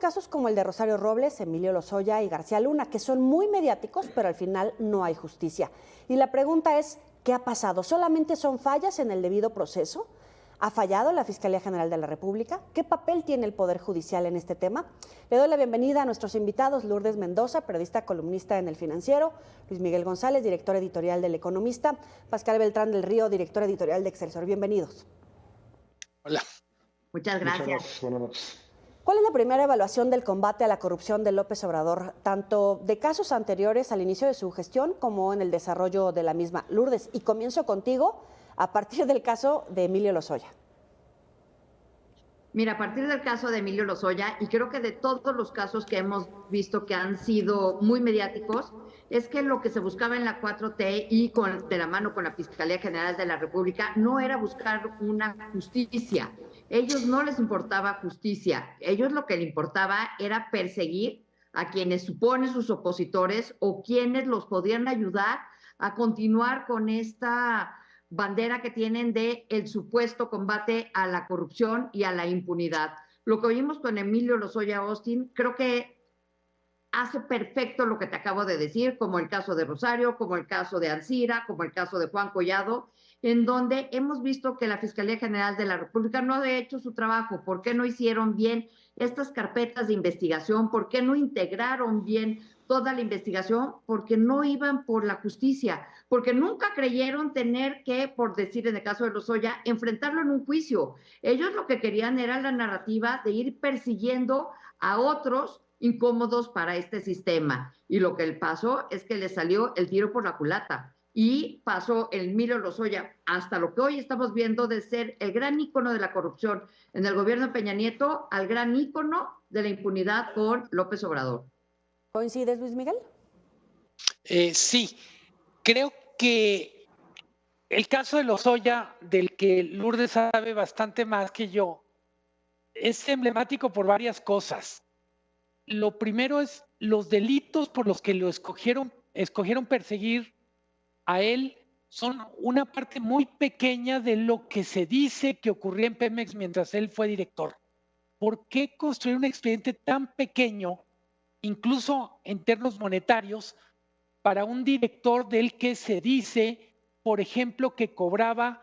casos como el de Rosario Robles, Emilio Lozoya y García Luna, que son muy mediáticos, pero al final no hay justicia. Y la pregunta es, ¿qué ha pasado? ¿Solamente son fallas en el debido proceso? ¿Ha fallado la Fiscalía General de la República? ¿Qué papel tiene el Poder Judicial en este tema? Le doy la bienvenida a nuestros invitados: Lourdes Mendoza, periodista columnista en El Financiero; Luis Miguel González, director editorial del Economista; Pascal Beltrán del Río, director editorial de Excelsior. Bienvenidos. Hola. Muchas gracias. Buenas noches. ¿Cuál es la primera evaluación del combate a la corrupción de López Obrador, tanto de casos anteriores al inicio de su gestión como en el desarrollo de la misma? Lourdes, y comienzo contigo a partir del caso de Emilio Lozoya. Mira, a partir del caso de Emilio Lozoya, y creo que de todos los casos que hemos visto que han sido muy mediáticos, es que lo que se buscaba en la 4T y de la mano con la Fiscalía General de la República no era buscar una justicia. Ellos no les importaba justicia. Ellos lo que les importaba era perseguir a quienes suponen sus opositores o quienes los podían ayudar a continuar con esta bandera que tienen de el supuesto combate a la corrupción y a la impunidad. Lo que vimos con Emilio Lozoya Austin, creo que hace perfecto lo que te acabo de decir, como el caso de Rosario, como el caso de Ancira, como el caso de Juan Collado, en donde hemos visto que la Fiscalía General de la República no ha hecho su trabajo. ¿Por qué no hicieron bien estas carpetas de investigación? ¿Por qué no integraron bien toda la investigación? Porque no iban por la justicia, porque nunca creyeron tener que, por decir en el caso de Lozoya, enfrentarlo en un juicio. Ellos lo que querían era la narrativa de ir persiguiendo a otros incómodos para este sistema. Y lo que pasó es que le salió el tiro por la culata. Y pasó el Emilio Lozoya hasta lo que hoy estamos viendo de ser el gran ícono de la corrupción en el gobierno de Peña Nieto al gran ícono de la impunidad con López Obrador. ¿Coincides, Luis Miguel? Sí, creo que el caso de Lozoya, del que Lourdes sabe bastante más que yo, es emblemático por varias cosas. Lo primero es los delitos por los que lo escogieron perseguir a él son una parte muy pequeña de lo que se dice que ocurría en Pemex mientras él fue director. ¿Por qué construir un expediente tan pequeño, incluso en términos monetarios, para un director del que se dice, por ejemplo, que cobraba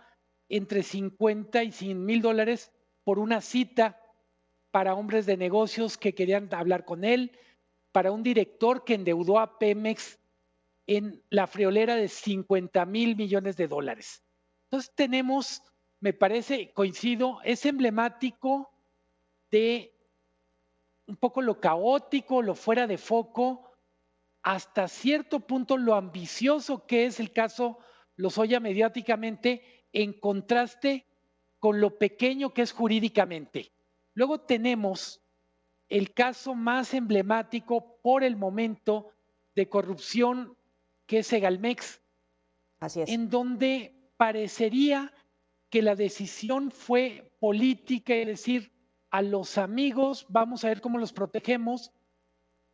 entre 50 y 100 mil dólares por una cita para hombres de negocios que querían hablar con él, para un director que endeudó a Pemex en la friolera de 50 mil millones de dólares? Entonces tenemos, me parece, coincido, es emblemático de un poco lo caótico, lo fuera de foco, hasta cierto punto lo ambicioso que es el caso Lozoya mediáticamente, en contraste con lo pequeño que es jurídicamente. Luego tenemos el caso más emblemático por el momento de corrupción, que es Segalmex. Así es. En donde parecería que la decisión fue política, es decir, a los amigos vamos a ver cómo los protegemos,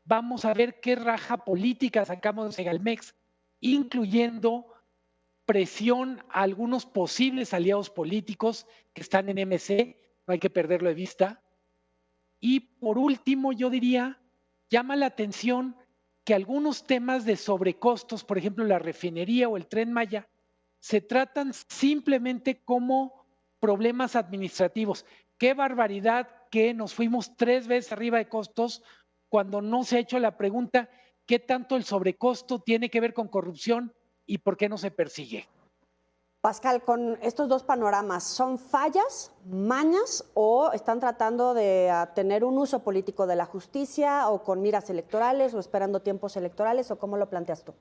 vamos a ver qué raja política sacamos de Segalmex, incluyendo presión a algunos posibles aliados políticos que están en MC, no hay que perderlo de vista. Y por último, yo diría, llama la atención que algunos temas de sobrecostos, por ejemplo, la refinería o el Tren Maya, se tratan simplemente como problemas administrativos. Qué barbaridad que nos fuimos 3 veces arriba de costos cuando no se ha hecho la pregunta qué tanto el sobrecosto tiene que ver con corrupción y por qué no se persigue. Pascal, con estos dos panoramas, ¿son fallas, mañas o están tratando de tener un uso político de la justicia o con miras electorales o esperando tiempos electorales o cómo lo planteas tú?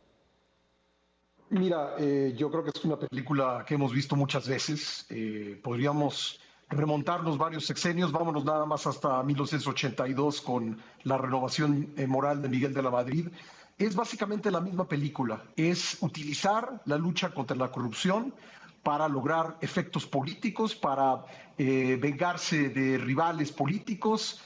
Mira, yo creo que es una película que hemos visto muchas veces. Podríamos remontarnos varios sexenios, vámonos nada más hasta 1982 con la renovación moral de Miguel de la Madrid. Es básicamente la misma película, es utilizar la lucha contra la corrupción para lograr efectos políticos, para vengarse de rivales políticos,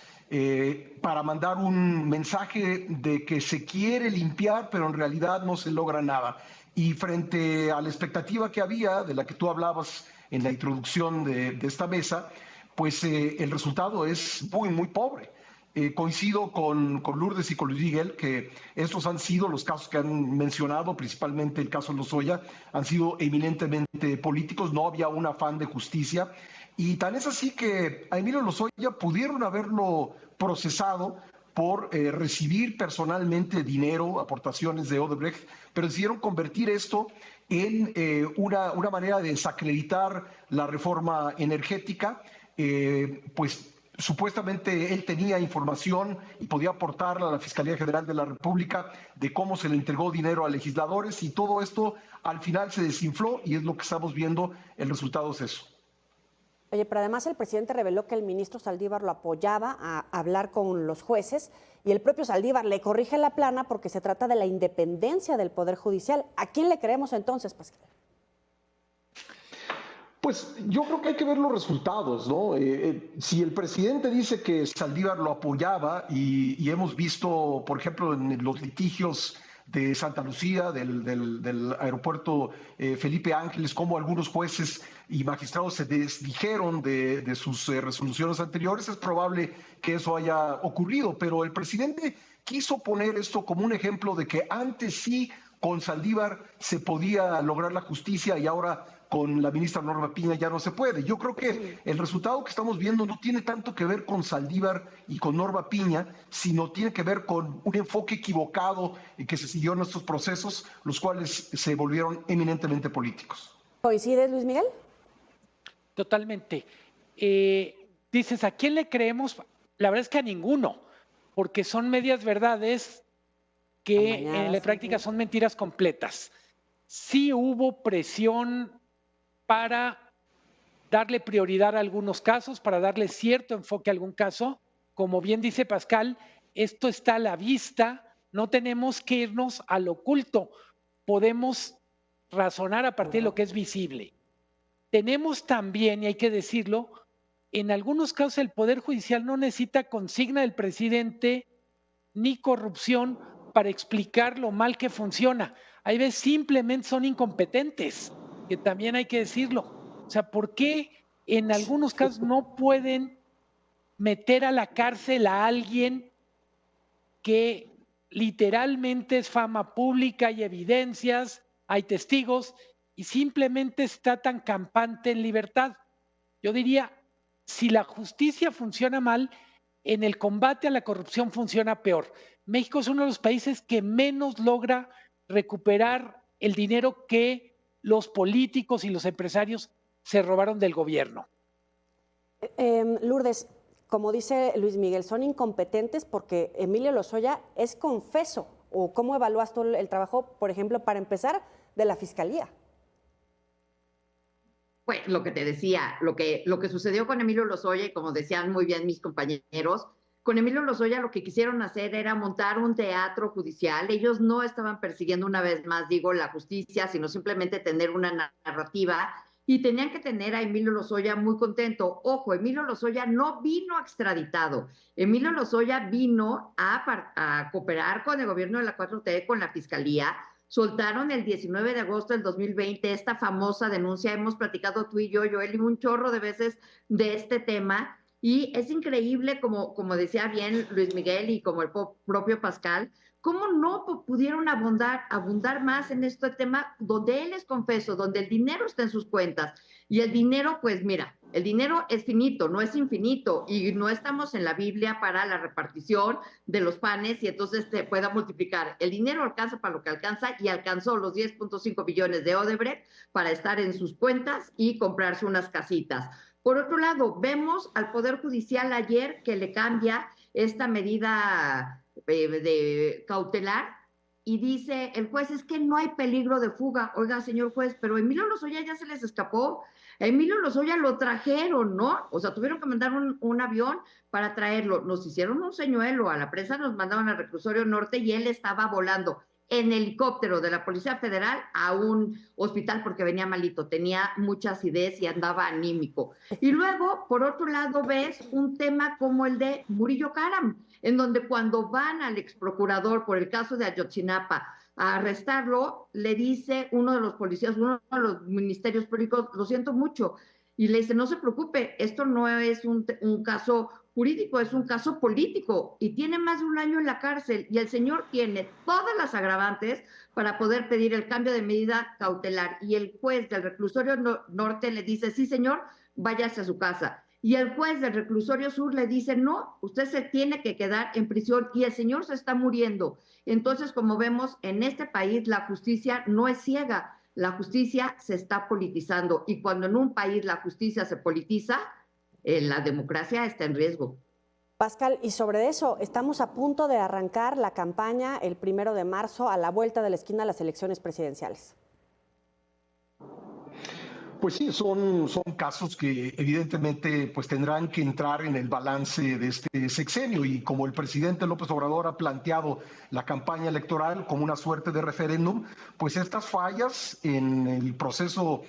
para mandar un mensaje de que se quiere limpiar, pero en realidad no se logra nada. Y frente a la expectativa que había, de la que tú hablabas en la introducción de esta mesa, pues el resultado es muy, muy pobre. Coincido con Lourdes y con Luis Miguel que estos han sido los casos que han mencionado, principalmente el caso de Lozoya, han sido eminentemente políticos, no había un afán de justicia. Y tan es así que a Emilio Lozoya pudieron haberlo procesado por recibir personalmente dinero, aportaciones de Odebrecht, pero decidieron convertir esto en una manera de desacreditar la reforma energética, pues supuestamente él tenía información y podía aportarla a la Fiscalía General de la República de cómo se le entregó dinero a legisladores, y todo esto al final se desinfló y es lo que estamos viendo, el resultado es eso. Oye, pero además el presidente reveló que el ministro Saldívar lo apoyaba a hablar con los jueces y el propio Saldívar le corrige la plana porque se trata de la independencia del Poder Judicial. ¿A quién le creemos entonces, Pascal? Pues yo creo que hay que ver los resultados, ¿no? Si el presidente dice que Saldívar lo apoyaba y hemos visto, por ejemplo, en los litigios de Santa Lucía, del aeropuerto Felipe Ángeles, cómo algunos jueces y magistrados se desdijeron de sus resoluciones anteriores, es probable que eso haya ocurrido, pero el presidente quiso poner esto como un ejemplo de que antes sí con Saldívar se podía lograr la justicia y ahora con la ministra Norma Piña ya no se puede. Yo creo que el resultado que estamos viendo no tiene tanto que ver con Saldívar y con Norma Piña, sino tiene que ver con un enfoque equivocado que se siguió en estos procesos, los cuales se volvieron eminentemente políticos. ¿Coincides, Luis Miguel? Totalmente. Dices, ¿a quién le creemos? La verdad es que a ninguno, porque son medias verdades que en la práctica son mentiras completas. Sí hubo presión para darle prioridad a algunos casos, para darle cierto enfoque a algún caso. Como bien dice Pascal, esto está a la vista, no tenemos que irnos al oculto, podemos razonar a partir de lo que es visible. Tenemos también, y hay que decirlo, en algunos casos el Poder Judicial no necesita consigna del presidente ni corrupción para explicar lo mal que funciona. Hay veces simplemente son incompetentes, que también hay que decirlo. O sea, ¿por qué en algunos casos no pueden meter a la cárcel a alguien que literalmente es fama pública, hay evidencias, hay testigos, y simplemente está tan campante en libertad? Yo diría, si la justicia funciona mal, en el combate a la corrupción funciona peor. México es uno de los países que menos logra recuperar el dinero que los políticos y los empresarios se robaron del gobierno. Lourdes, como dice Luis Miguel, son incompetentes porque Emilio Lozoya es confeso. ¿O cómo evalúas tú el trabajo, por ejemplo, para empezar, de la Fiscalía? Pues lo que te decía, lo que sucedió con Emilio Lozoya, y como decían muy bien mis compañeros, con Emilio Lozoya lo que quisieron hacer era montar un teatro judicial. Ellos no estaban persiguiendo, una vez más digo, la justicia, sino simplemente tener una narrativa, y tenían que tener a Emilio Lozoya muy contento. Ojo, Emilio Lozoya no vino extraditado. Emilio Lozoya vino a cooperar con el gobierno de la 4T, con la Fiscalía. Soltaron el 19 de agosto del 2020 esta famosa denuncia. Hemos platicado tú y yo, Joel, y un chorro de veces de este tema. Y es increíble, como decía bien Luis Miguel y como el propio Pascal, cómo no pudieron abundar más en este tema donde él es confeso, donde el dinero está en sus cuentas. Y el dinero, pues mira, el dinero es finito, no es infinito, y no estamos en la Biblia para la repartición de los panes y entonces se pueda multiplicar. El dinero alcanza para lo que alcanza, y alcanzó los 10.5 billones de Odebrecht para estar en sus cuentas y comprarse unas casitas. Por otro lado, vemos al Poder Judicial ayer que le cambia esta medida de cautelar y dice el juez, es que no hay peligro de fuga. Oiga, señor juez, pero Emilio Lozoya ya se les escapó. A Emilio Lozoya lo trajeron, ¿no? O sea, tuvieron que mandar un avión para traerlo. Nos hicieron un señuelo, a la prensa nos mandaron al reclusorio norte y él estaba volando en helicóptero de la Policía Federal a un hospital porque venía malito, tenía mucha acidez y andaba anímico. Y luego, por otro lado, ves un tema como el de Murillo Karam, en donde cuando van al exprocurador por el caso de Ayotzinapa a arrestarlo, le dice uno de los policías, uno de los ministerios públicos, lo siento mucho, y le dice, no se preocupe, esto no es un caso jurídico, es un caso político y tiene más de 1 año en la cárcel y el señor tiene todas las agravantes para poder pedir el cambio de medida cautelar y el juez del reclusorio norte le dice, sí señor, váyase a su casa. Y el juez del reclusorio sur le dice, no, usted se tiene que quedar en prisión y el señor se está muriendo. Entonces, como vemos, en este país la justicia no es ciega, la justicia se está politizando y cuando en un país la justicia se politiza, la democracia está en riesgo. Pascal, y sobre eso, estamos a punto de arrancar la campaña el 1 de marzo a la vuelta de la esquina a las elecciones presidenciales. Pues sí, son casos que evidentemente pues tendrán que entrar en el balance de este sexenio y como el presidente López Obrador ha planteado la campaña electoral como una suerte de referéndum, pues estas fallas en el proceso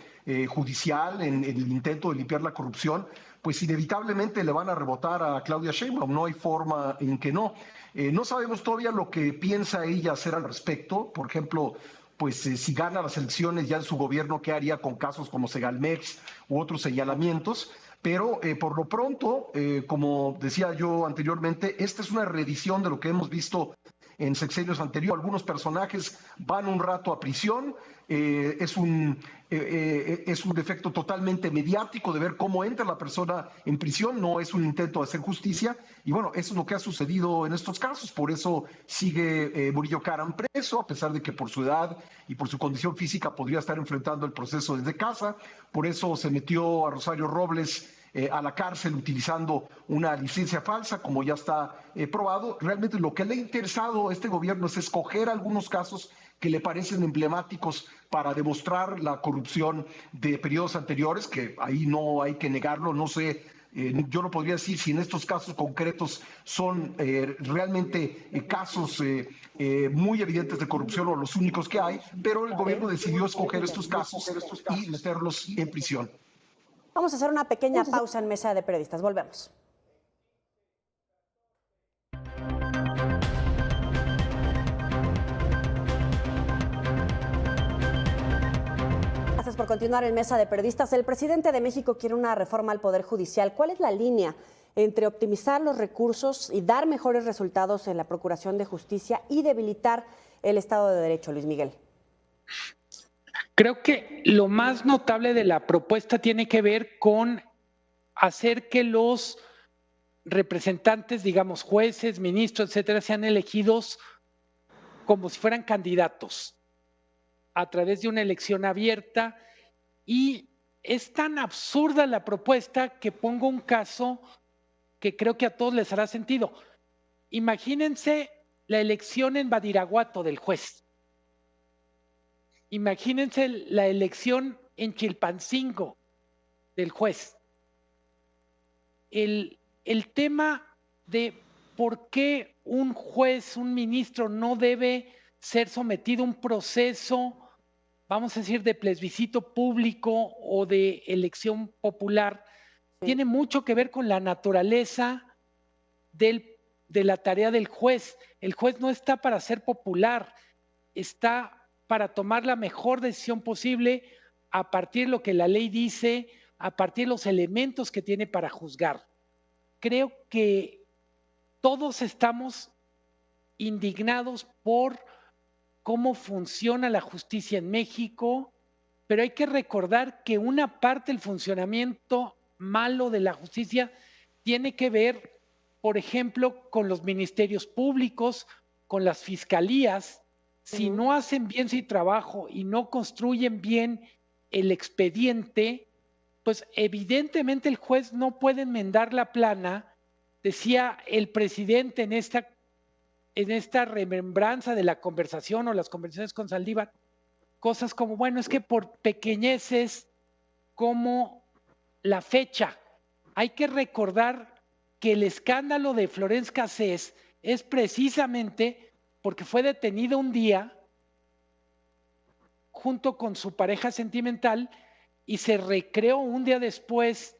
judicial, en el intento de limpiar la corrupción, pues inevitablemente le van a rebotar a Claudia Sheinbaum, no hay forma en que no. No sabemos todavía lo que piensa ella hacer al respecto, por ejemplo, pues si gana las elecciones ya en su gobierno, ¿qué haría con casos como Segalmex u otros señalamientos? Pero por lo pronto, como decía yo anteriormente, esta es una reedición de lo que hemos visto en sexenios anteriores. Algunos personajes van un rato a prisión, es un efecto totalmente mediático de ver cómo entra la persona en prisión, no es un intento de hacer justicia, y bueno, eso es lo que ha sucedido en estos casos, por eso sigue Murillo Karam preso, a pesar de que por su edad y por su condición física podría estar enfrentando el proceso desde casa, por eso se metió a Rosario Robles a la cárcel utilizando una licencia falsa, como ya está probado. Realmente lo que le ha interesado a este gobierno es escoger algunos casos que le parecen emblemáticos para demostrar la corrupción de periodos anteriores, que ahí no hay que negarlo, no sé, yo no podría decir si en estos casos concretos son realmente casos muy evidentes de corrupción o los únicos que hay, pero el gobierno decidió escoger estos casos y meterlos en prisión. Vamos a hacer una pequeña pausa en Mesa de Periodistas. Volvemos. Gracias por continuar en Mesa de Periodistas. El presidente de México quiere una reforma al Poder Judicial. ¿Cuál es la línea entre optimizar los recursos y dar mejores resultados en la Procuración de Justicia y debilitar el Estado de Derecho, Luis Miguel? Creo que lo más notable de la propuesta tiene que ver con hacer que los representantes, digamos, jueces, ministros, etcétera, sean elegidos como si fueran candidatos a través de una elección abierta. Y es tan absurda la propuesta que pongo un caso que creo que a todos les hará sentido. Imagínense la elección en Badiraguato del juez. Imagínense la elección en Chilpancingo del juez. El tema de por qué un juez, un ministro no debe ser sometido a un proceso, vamos a decir, de plebiscito público o de elección popular, tiene mucho que ver con la naturaleza de la tarea del juez. El juez no está para ser popular, está para tomar la mejor decisión posible a partir de lo que la ley dice, a partir de los elementos que tiene para juzgar. Creo que todos estamos indignados por cómo funciona la justicia en México, pero hay que recordar que una parte del funcionamiento malo de la justicia tiene que ver, por ejemplo, con los ministerios públicos, con las fiscalías. Si no hacen bien su trabajo y no construyen bien el expediente, pues evidentemente el juez no puede enmendar la plana. Decía el presidente en esta remembranza de la conversación o las conversaciones con Saldívar, cosas como, bueno, es que por pequeñeces como la fecha, hay que recordar que el escándalo de Florence Cassés es precisamente porque fue detenido un día junto con su pareja sentimental y se recreó un día después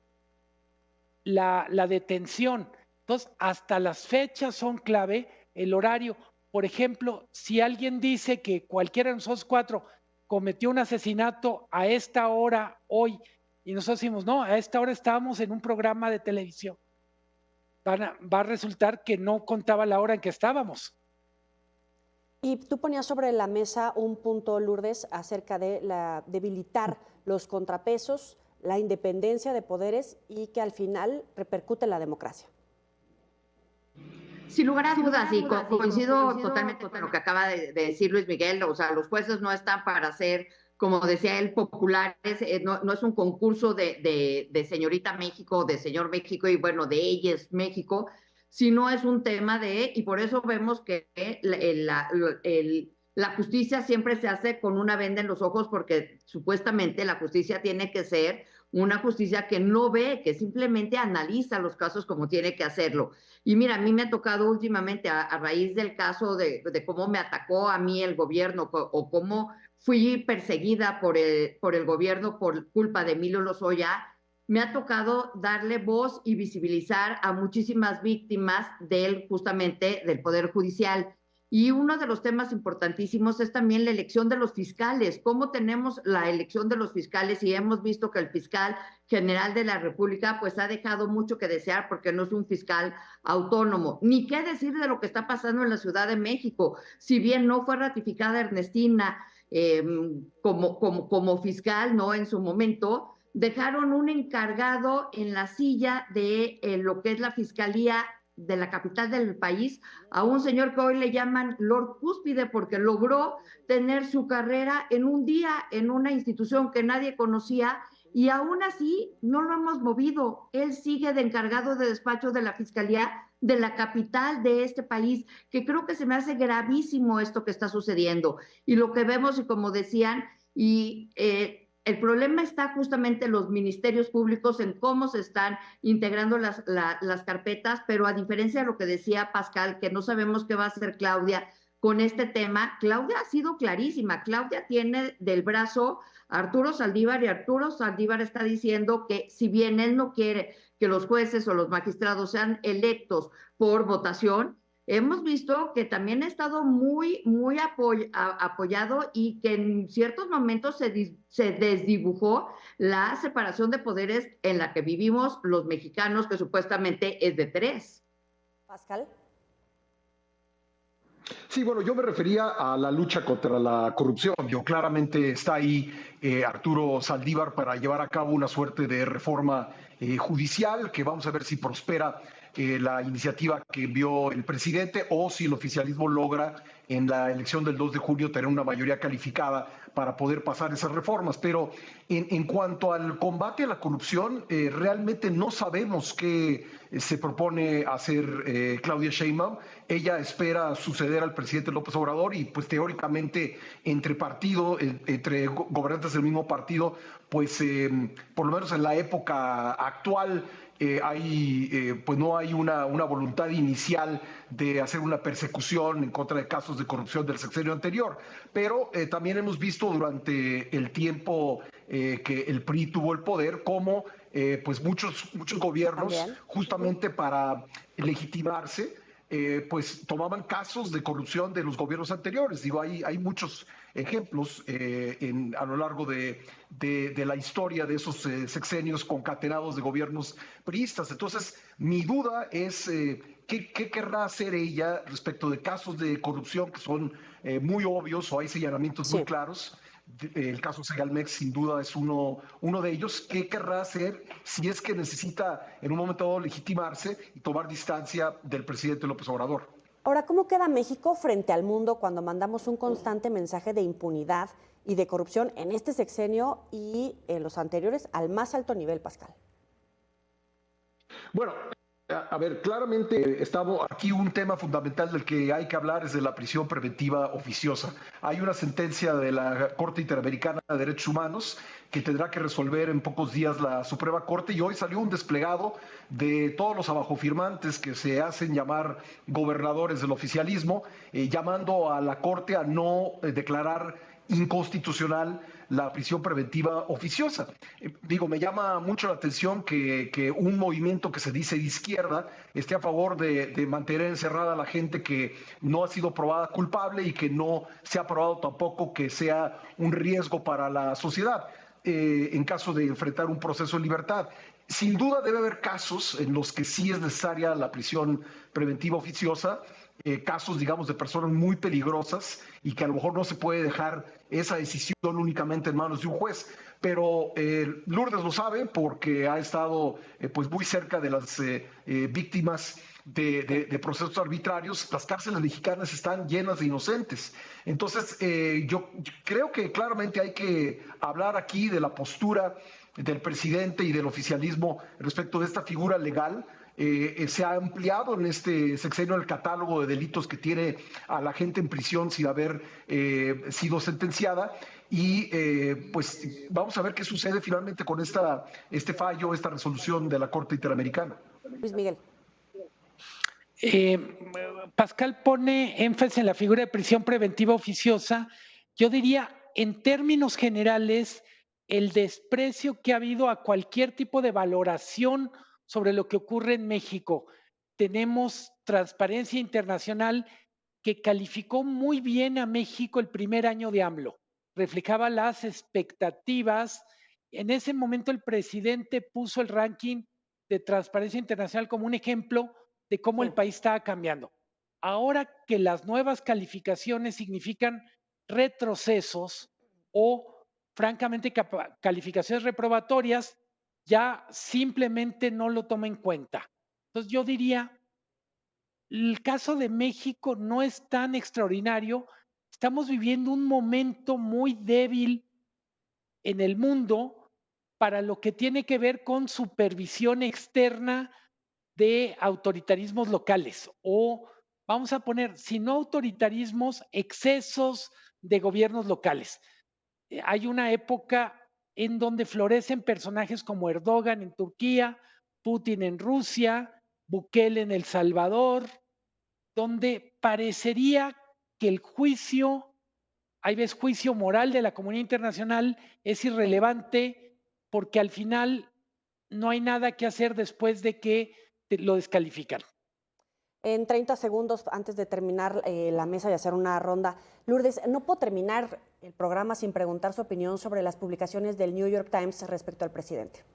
la detención. Entonces, hasta las fechas son clave, el horario. Por ejemplo, si alguien dice que cualquiera de nosotros cuatro cometió un asesinato a esta hora hoy, y nosotros decimos, no, a esta hora estábamos en un programa de televisión. va a resultar que no contaba la hora en que estábamos. Y tú ponías sobre la mesa un punto, Lourdes, acerca de debilitar los contrapesos, la independencia de poderes y que al final repercute en la democracia. Sin lugar a dudas, y coincido totalmente con lo que acaba de decir Luis Miguel, o sea, los jueces no están para ser, como decía él, populares, no es un concurso de señorita México, de señor México, y bueno, de ella es México, sino es un tema y por eso vemos que la justicia siempre se hace con una venda en los ojos, porque supuestamente la justicia tiene que ser una justicia que no ve, que simplemente analiza los casos como tiene que hacerlo. Y mira, a mí me ha tocado últimamente, a raíz del caso de cómo me atacó a mí el gobierno o cómo fui perseguida por el gobierno por culpa de Emilio Lozoya, me ha tocado darle voz y visibilizar a muchísimas víctimas justamente del Poder Judicial. Y uno de los temas importantísimos es también la elección de los fiscales. ¿Cómo tenemos la elección de los fiscales? Y hemos visto que el fiscal general de la República pues ha dejado mucho que desear porque no es un fiscal autónomo. Ni qué decir de lo que está pasando en la Ciudad de México. Si bien no fue ratificada Ernestina como fiscal, ¿no? En su momento, dejaron un encargado en la silla de lo que es la Fiscalía de la capital del país, a un señor que hoy le llaman Lord Cúspide, porque logró tener su carrera en un día en una institución que nadie conocía, y aún así no lo hemos movido. Él sigue de encargado de despacho de la Fiscalía de la capital de este país, que creo que se me hace gravísimo esto que está sucediendo. Y lo que vemos, y como decían, el problema está justamente en los ministerios públicos, en cómo se están integrando las carpetas, pero a diferencia de lo que decía Pascal, que no sabemos qué va a hacer Claudia con este tema, Claudia ha sido clarísima. Claudia tiene del brazo a Arturo Saldívar, y Arturo Saldívar está diciendo que si bien él no quiere que los jueces o los magistrados sean electos por votación, hemos visto que también ha estado muy apoyado, y que en ciertos momentos se desdibujó la separación de poderes en la que vivimos los mexicanos, que supuestamente es de 3. Pascal. Sí, bueno, yo me refería a la lucha contra la corrupción. Claramente está ahí Arturo Saldívar para llevar a cabo una suerte de reforma judicial, que vamos a ver si prospera la iniciativa que envió el presidente, o si el oficialismo logra en la elección del 2 de junio tener una mayoría calificada para poder pasar esas reformas. Pero en cuanto al combate a la corrupción, realmente no sabemos qué se propone hacer Claudia Sheinbaum. Ella espera suceder al presidente López Obrador, y pues teóricamente entre gobernantes del mismo partido, pues por lo menos en la época actual, pues no hay una voluntad inicial de hacer una persecución en contra de casos de corrupción del sexenio anterior. Pero también hemos visto durante el tiempo que el PRI tuvo el poder, cómo pues muchos gobiernos, ¿también?, justamente para legitimarse, pues tomaban casos de corrupción de los gobiernos anteriores. Digo, hay muchos ejemplos a lo largo de la historia de esos sexenios concatenados de gobiernos priistas. Entonces, mi duda es ¿qué querrá hacer ella respecto de casos de corrupción que son muy obvios, o hay señalamientos muy claros? El caso Segalmex sin duda es uno de ellos. ¿Qué querrá hacer si es que necesita en un momento dado legitimarse y tomar distancia del presidente López Obrador? Ahora, ¿cómo queda México frente al mundo cuando mandamos un constante mensaje de impunidad y de corrupción en este sexenio y en los anteriores al más alto nivel, Pascal? Bueno, a ver, claramente estamos aquí, un tema fundamental del que hay que hablar es de la prisión preventiva oficiosa. Hay una sentencia de la Corte Interamericana de Derechos Humanos que tendrá que resolver en pocos días la Suprema Corte, y hoy salió un desplegado de todos los abajofirmantes que se hacen llamar gobernadores del oficialismo, llamando a la Corte a no declarar inconstitucional la prisión preventiva oficiosa. Me llama mucho la atención que un movimiento que se dice de izquierda esté a favor de mantener encerrada a la gente que no ha sido probada culpable y que no se ha probado tampoco que sea un riesgo para la sociedad en caso de enfrentar un proceso de libertad. sin duda debe haber casos en los que sí es necesaria la prisión preventiva oficiosa, casos, digamos, de personas muy peligrosas y que a lo mejor no se puede dejar esa decisión únicamente en manos de un juez. Pero Lourdes lo sabe porque ha estado pues muy cerca de las víctimas de procesos arbitrarios. Las cárceles mexicanas están llenas de inocentes. Entonces, yo creo que claramente hay que hablar aquí de la postura del presidente y del oficialismo respecto de esta figura legal. Se ha ampliado en este sexenio el catálogo de delitos que tiene a la gente en prisión sin haber sido sentenciada y pues vamos a ver qué sucede finalmente con este fallo, esta resolución de la Corte Interamericana. Luis Miguel. Pascal pone énfasis en la figura de prisión preventiva oficiosa. Yo diría, en términos generales, el desprecio que ha habido a cualquier tipo de valoración sobre lo que ocurre en México. Tenemos Transparencia Internacional que calificó muy bien a México el primer año de AMLO, reflejaba las expectativas. En ese momento el presidente puso el ranking de Transparencia Internacional como un ejemplo de cómo el país estaba cambiando. Ahora que las nuevas calificaciones significan retrocesos o francamente calificaciones reprobatorias, ya simplemente no lo toma en cuenta. Entonces yo diría, el caso de México no es tan extraordinario. Estamos viviendo un momento muy débil en el mundo para lo que tiene que ver con supervisión externa de autoritarismos locales o, vamos a poner, si no autoritarismos, excesos de gobiernos locales. Hay una época en donde florecen personajes como Erdogan en Turquía, Putin en Rusia, Bukele en El Salvador, donde parecería que el juicio, hay veces juicio moral de la comunidad internacional es irrelevante porque al final no hay nada que hacer después de que lo descalifican. En 30 segundos, antes de terminar la mesa y hacer una ronda, Lourdes, no puedo terminar el programa sin preguntar su opinión sobre las publicaciones del New York Times respecto al presidente.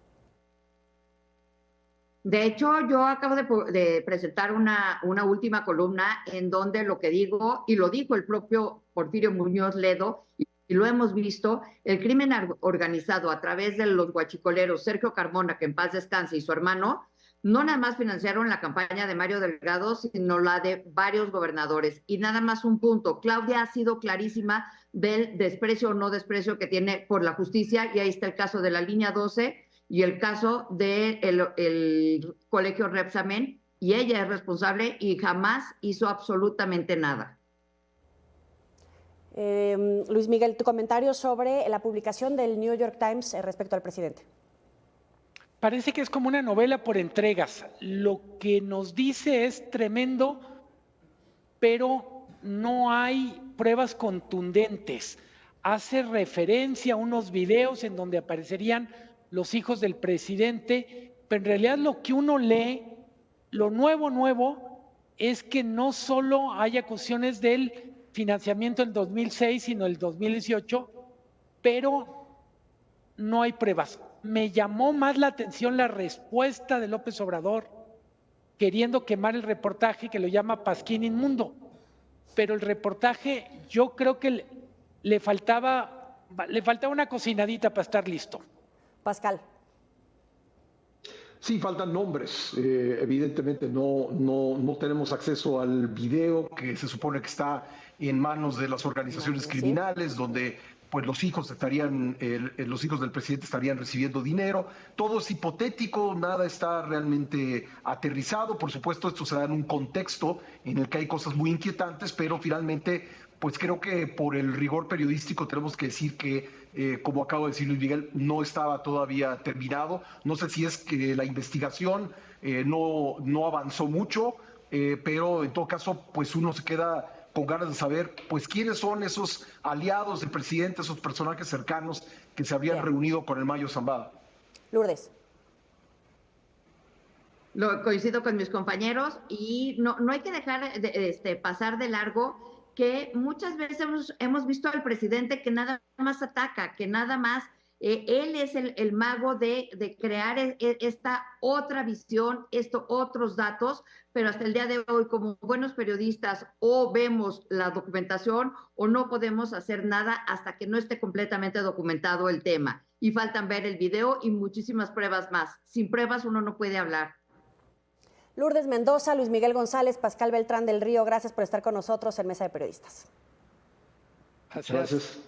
De hecho, yo acabo de presentar una última columna en donde lo que digo, y lo dijo el propio Porfirio Muñoz Ledo, y lo hemos visto, el crimen organizado a través de los guachicoleros Sergio Carmona, que en paz descanse, y su hermano, no nada más financiaron la campaña de Mario Delgado, sino la de varios gobernadores. Y nada más un punto, Claudia ha sido clarísima del desprecio o no desprecio que tiene por la justicia, y ahí está el caso de la línea 12 y el caso del colegio Repsamen, y ella es responsable y jamás hizo absolutamente nada. Luis Miguel, tu comentario sobre la publicación del New York Times respecto al presidente. Parece que es como una novela por entregas. Lo que nos dice es tremendo, pero no hay pruebas contundentes. Hace referencia a unos videos en donde aparecerían los hijos del presidente, pero en realidad lo que uno lee, lo nuevo, es que no solo hay acusaciones del financiamiento en 2006, sino el 2018, pero no hay pruebas. Me llamó más la atención la respuesta de López Obrador, queriendo quemar el reportaje que lo llama Pasquín Inmundo. Pero el reportaje, yo creo que le faltaba una cocinadita para estar listo. Pascal. Sí, faltan nombres. Evidentemente no tenemos acceso al video que se supone que está en manos de las organizaciones criminales, donde pues los hijos del presidente estarían recibiendo dinero. Todo es hipotético, nada está realmente aterrizado. Por supuesto, esto se da en un contexto en el que hay cosas muy inquietantes, pero finalmente, pues creo que por el rigor periodístico tenemos que decir que, como acabo de decir Luis Miguel, no estaba todavía terminado. No sé si es que la investigación no avanzó mucho, pero en todo caso, pues uno se queda con ganas de saber, pues, quiénes son esos aliados del presidente, esos personajes cercanos que se habrían reunido con el Mayo Zambada. Lourdes. Coincido con mis compañeros y no hay que dejar pasar de largo que muchas veces hemos visto al presidente que nada más ataca, que nada más Él es el mago de crear esta otra visión, otros datos, pero hasta el día de hoy, como buenos periodistas, o vemos la documentación o no podemos hacer nada hasta que no esté completamente documentado el tema. Y faltan ver el video y muchísimas pruebas más. Sin pruebas uno no puede hablar. Lourdes Mendoza, Luis Miguel González, Pascal Beltrán del Río, gracias por estar con nosotros en Mesa de Periodistas. Gracias.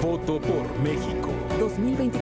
Voto por México 2024.